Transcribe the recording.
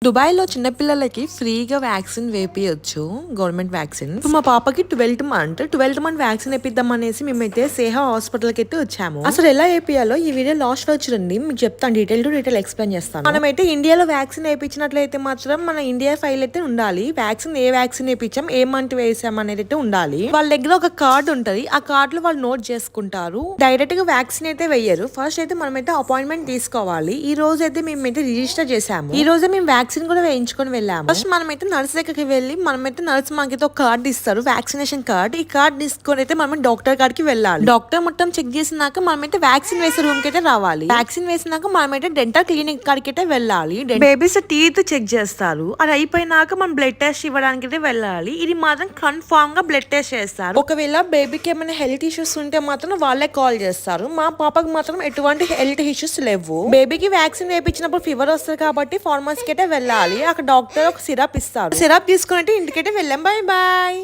దుబాయ్‌లో చిన్న పిల్లలకి ఫ్రీగా వ్యాక్సిన్ వేపియొచ్చు. Government vaccines. ఇప్పుడు మా పాపకి 12th మంత్ వ్యాక్సిన్ ఏపిద్దాం అనేసి మేమైతే సేహా హాస్పిటల్‌కి అయితే వచ్చాము. అసలు ఎలా ఏపియాలో ఈ వీడియో లాస్ట్ లో చూడండి. మీకు చెప్తాను, డీటెయిల్ టు డీటెయిల్ ఎక్స్ప్లెయిన్ చేస్తాను. మనమైతే ఇండియాలో వ్యాక్సిన్ వేయించినట్లయితే మాత్రం మన ఇండియా ఫైల్ అయితే ఉండాలి. ఏ వ్యాక్సిన్ వేయించాం, ఏ మంత్ వేసాం అనేది అయితే ఉండాలి. వాళ్ళ దగ్గర ఒక కార్డు ఉంటది. ఆ కార్డు లో వాళ్ళు నోట్ చేసుకుంటారు. డైరెక్ట్ గా వ్యాక్సిన్ అయితే వేయరు. ఫస్ట్ అయితే మనమైతే అపాయింట్మెంట్ తీసుకోవాలి. ఈ రోజు అయితే మేమైతే రిజిస్టర్ చేసాము. ఈ రోజే మేము వ్యాక్సిన్ కూడా వేయించుకొని వెళ్ళాము. ఫస్ట్ మనమైతే నర్స్ దగ్గరికి వెళ్ళి నర్స్ మాకైతే ఒక కార్డు ఇస్తారు, వ్యాక్సినేషన్ కార్డ్. ఈ కార్డ్ తీసుకొని అయితే మనం డాక్టర్ కాడికి వెళ్ళాలి. డాక్టర్ మొత్తం చెక్ చేసినాక మనమైతే వ్యాక్సిన్ వేసే రూమ్ కి అయితే రావాలి. వ్యాక్సిన్ వేసినాక మనమైతే డెంటల్ క్లినిక్ కాడికి అయితే వెళ్ళాలి. బేబీస్ టీత్ చెక్ చేస్తారు. అది అయిపోయినాక మనం బ్లడ్ టెస్ట్ ఇవ్వడానికి అయితే వెళ్ళాలి. ఇది మాత్రం కన్ఫామ్ గా బ్లడ్ టెస్ట్ చేస్తారు. ఒకవేళ బేబీకి ఏమైనా హెల్త్ ఇష్యూస్ ఉంటే మాత్రం వాళ్ళే కాల్ చేస్తారు. మా పాపకి మాత్రం ఎటువంటి హెల్త్ ఇష్యూస్ లేవు. బేబీకి వ్యాక్సిన్ వేయించినప్పుడు ఫీవర్ వస్తుంది కాబట్టి ఫార్మసీకి అయితే వెళ్ళాలి. అక్కడ డాక్టర్ ఒక సిరప్ ఇస్తారు. సిరప్ తీసుకుని ఇంటికైతే వెళ్ళాం. Bye bye.